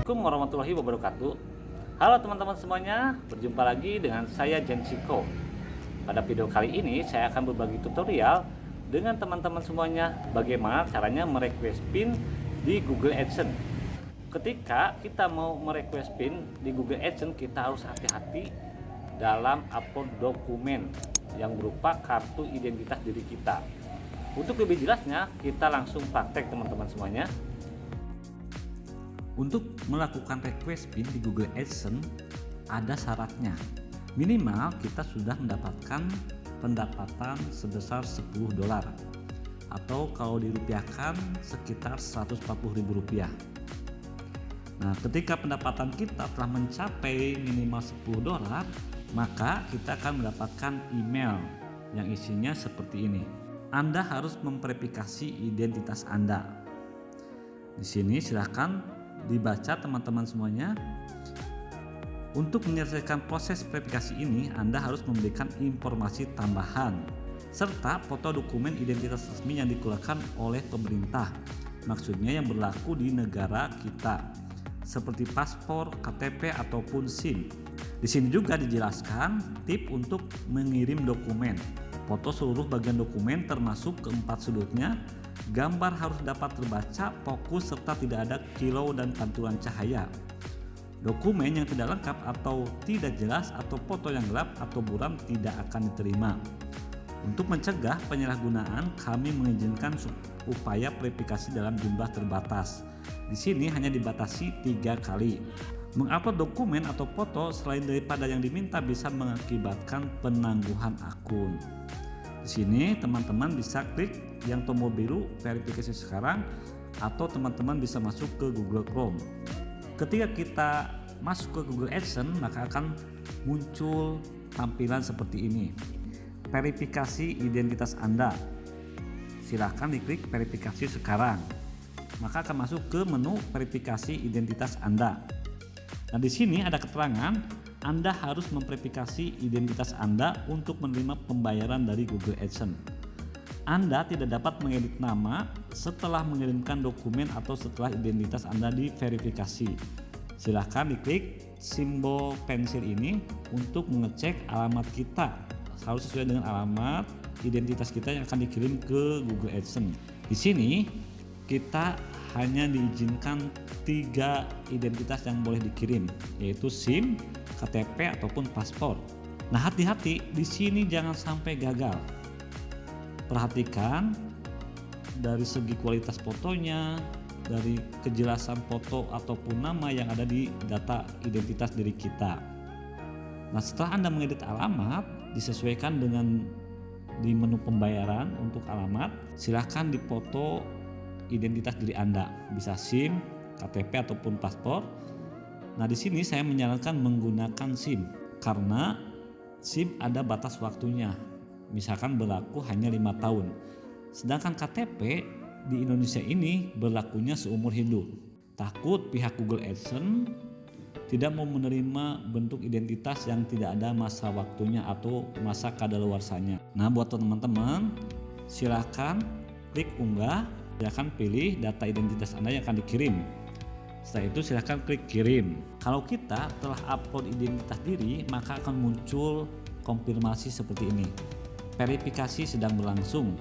Assalamualaikum warahmatullahi wabarakatuh. Halo teman-teman semuanya, berjumpa lagi dengan saya Jensiko. Pada video kali ini saya akan berbagi tutorial dengan teman-teman semuanya bagaimana caranya merequest pin di Google AdSense. Ketika kita mau merequest pin di Google AdSense, kita harus hati-hati dalam upload dokumen yang berupa kartu identitas diri kita. Untuk lebih jelasnya, kita langsung praktek teman-teman semuanya. Untuk melakukan request pin di Google AdSense ada syaratnya. Minimal kita sudah mendapatkan pendapatan sebesar $10 atau kalau dirupiahkan sekitar Rp140.000. Nah, ketika pendapatan kita telah mencapai minimal $10, maka kita akan mendapatkan email yang isinya seperti ini. Anda harus memverifikasi identitas Anda. Di sini silahkan dibaca teman-teman semuanya. Untuk menyelesaikan proses verifikasi ini, Anda harus memberikan informasi tambahan serta foto dokumen identitas resmi yang dikeluarkan oleh pemerintah, maksudnya yang berlaku di negara kita, seperti paspor, KTP ataupun SIM. Di sini juga dijelaskan tip untuk mengirim dokumen. Foto seluruh bagian dokumen termasuk keempat sudutnya. Gambar harus dapat terbaca, fokus, serta tidak ada kilau dan pantulan cahaya. Dokumen yang tidak lengkap atau tidak jelas atau foto yang gelap atau buram tidak akan diterima. Untuk mencegah penyalahgunaan, kami mengizinkan upaya verifikasi dalam jumlah terbatas. Di sini hanya dibatasi 3 kali. Mengupload dokumen atau foto selain daripada yang diminta bisa mengakibatkan penangguhan akun. Di sini teman-teman bisa klik yang tombol biru verifikasi sekarang, atau teman-teman bisa masuk ke Google Chrome. Ketika kita masuk ke Google AdSense, maka akan muncul tampilan seperti ini. Verifikasi identitas Anda. Silahkan diklik verifikasi sekarang. Maka akan masuk ke menu verifikasi identitas Anda. Nah, di sini ada keterangan Anda harus memverifikasi identitas Anda untuk menerima pembayaran dari Google AdSense. Anda tidak dapat mengedit nama setelah mengirimkan dokumen atau setelah identitas Anda diverifikasi. Silahkan diklik simbol pensil ini untuk mengecek alamat kita. Harus sesuai dengan alamat identitas kita yang akan dikirim ke Google AdSense. Di sini kita hanya diizinkan 3 identitas yang boleh dikirim, yaitu SIM, KTP ataupun paspor. Nah, hati-hati di sini jangan sampai gagal. Perhatikan dari segi kualitas fotonya, dari kejelasan foto ataupun nama yang ada di data identitas diri kita. Nah, setelah Anda mengedit alamat, disesuaikan dengan di menu pembayaran untuk alamat, silahkan dipoto identitas diri Anda, bisa SIM, KTP ataupun paspor. Nah, di sini saya menyarankan menggunakan SIM karena SIM ada batas waktunya. Misalkan berlaku hanya 5 tahun. Sedangkan KTP di Indonesia ini berlakunya seumur hidup. Takut pihak Google AdSense tidak mau menerima bentuk identitas yang tidak ada masa waktunya atau masa kadaluarsanya. Nah, buat teman-teman, silakan klik unggah. Silakan pilih data identitas Anda yang akan dikirim. Setelah itu silahkan klik kirim. Kalau kita telah upload identitas diri, maka akan muncul konfirmasi seperti ini. Verifikasi sedang berlangsung.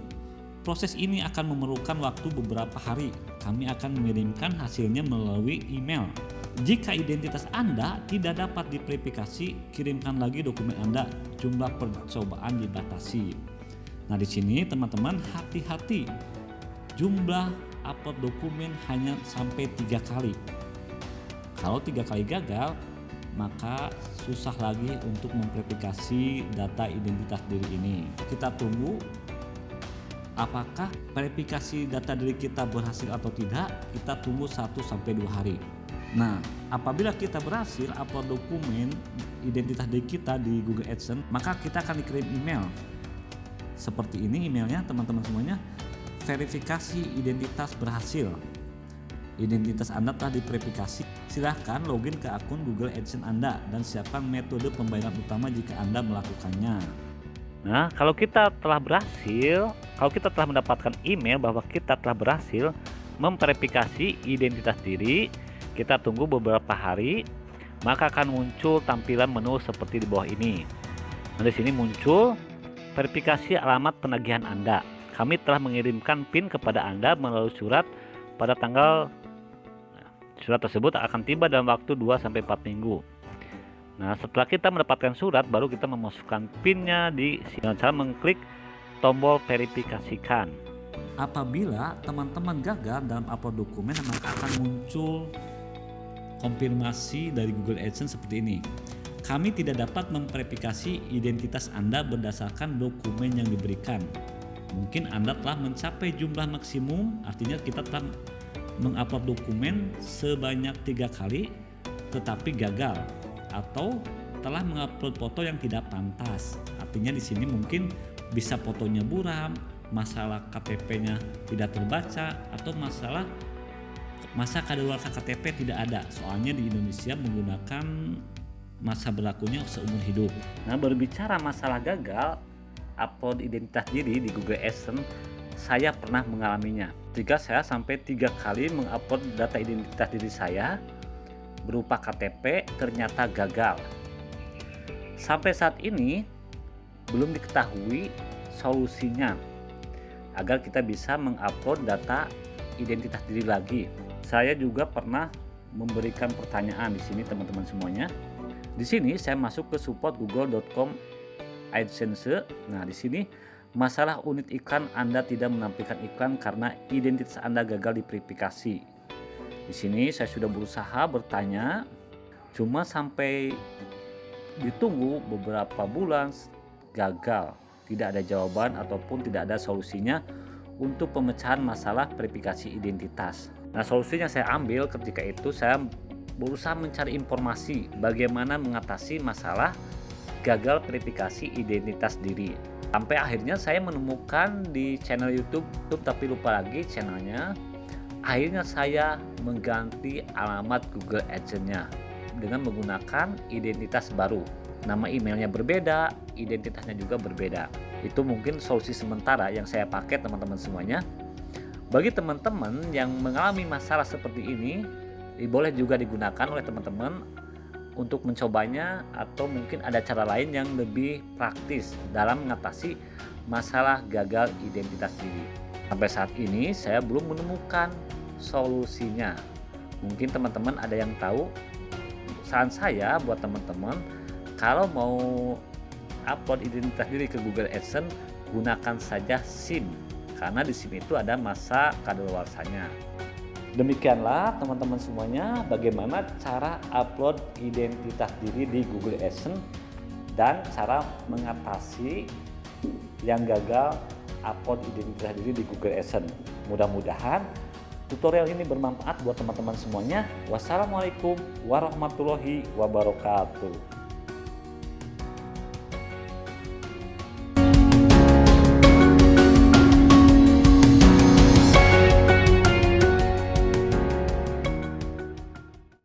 Proses ini akan memerlukan waktu beberapa hari. Kami akan mengirimkan hasilnya melalui email. Jika identitas Anda tidak dapat diverifikasi, kirimkan lagi dokumen Anda. Jumlah percobaan dibatasi. Nah, di sini teman-teman hati-hati. Jumlah upload dokumen hanya sampai 3 kali. Kalau 3 kali gagal, maka susah lagi untuk memverifikasi data identitas diri ini. Kita tunggu apakah verifikasi data diri kita berhasil atau tidak. Kita tunggu 1-2 hari. Nah, apabila kita berhasil upload dokumen identitas diri kita di Google AdSense, maka kita akan dikirim email. Seperti ini emailnya teman-teman semuanya. Verifikasi identitas berhasil. Identitas Anda telah diverifikasi. Silahkan login ke akun Google AdSense Anda dan siapkan metode pembayaran utama jika Anda melakukannya. Nah, kalau kita telah mendapatkan email bahwa kita telah berhasil memverifikasi identitas diri, Kita tunggu beberapa hari, maka akan muncul tampilan menu seperti di bawah ini. Nah, di sini muncul verifikasi alamat penagihan Anda. Kami telah mengirimkan PIN kepada Anda melalui surat pada tanggal. Surat tersebut akan tiba dalam waktu 2-4 minggu. Nah, setelah kita mendapatkan surat, baru kita memasukkan PIN-nya dengan cara mengklik tombol verifikasikan. Apabila teman-teman gagal dalam upload dokumen, maka akan muncul konfirmasi dari Google AdSense seperti ini. Kami tidak dapat memverifikasi identitas Anda berdasarkan dokumen yang diberikan. Mungkin Anda telah mencapai jumlah maksimum, artinya kita telah mengupload dokumen sebanyak 3 kali tetapi gagal, atau telah mengupload foto yang tidak pantas. Artinya di sini mungkin bisa fotonya buram, masalah KTP-nya tidak terbaca, atau masa kadaluarsa KTP tidak ada. Soalnya di Indonesia menggunakan masa berlakunya seumur hidup. Nah, berbicara masalah gagal upload identitas diri di Google AdSense, saya pernah mengalaminya. Jika saya sampai 3 kali mengupload data identitas diri saya berupa KTP, ternyata gagal. Sampai saat ini belum diketahui solusinya agar kita bisa mengupload data identitas diri lagi. Saya juga pernah memberikan pertanyaan di sini teman-teman semuanya. Di sini saya masuk ke support google.com AdSense. Nah, di sini masalah unit iklan Anda tidak menampilkan iklan karena identitas Anda gagal diverifikasi. Di sini saya sudah berusaha bertanya, cuma sampai ditunggu beberapa bulan gagal. Tidak ada jawaban ataupun tidak ada solusinya untuk pemecahan masalah verifikasi identitas. Nah, solusinya saya ambil ketika itu saya berusaha mencari informasi bagaimana mengatasi masalah gagal verifikasi identitas diri. Sampai akhirnya saya menemukan di channel YouTube tapi lupa lagi channelnya. Akhirnya saya mengganti alamat Google AdSense-nya dengan menggunakan identitas baru. Nama emailnya berbeda, identitasnya juga berbeda. Itu mungkin solusi sementara yang saya pakai teman-teman semuanya. Bagi teman-teman yang mengalami masalah seperti ini, boleh juga digunakan oleh teman-teman untuk mencobanya, atau mungkin ada cara lain yang lebih praktis dalam mengatasi masalah gagal identitas diri. Sampai saat ini saya belum menemukan solusinya. Mungkin teman-teman ada yang tahu. Saran saya buat teman-teman, kalau mau upload identitas diri ke Google AdSense, gunakan saja SIM, karena di SIM itu ada masa kadaluarsanya. Demikianlah teman-teman semuanya bagaimana cara upload identitas diri di Google AdSense dan cara mengatasi yang gagal upload identitas diri di Google AdSense. Mudah-mudahan tutorial ini bermanfaat buat teman-teman semuanya. Wassalamualaikum warahmatullahi wabarakatuh.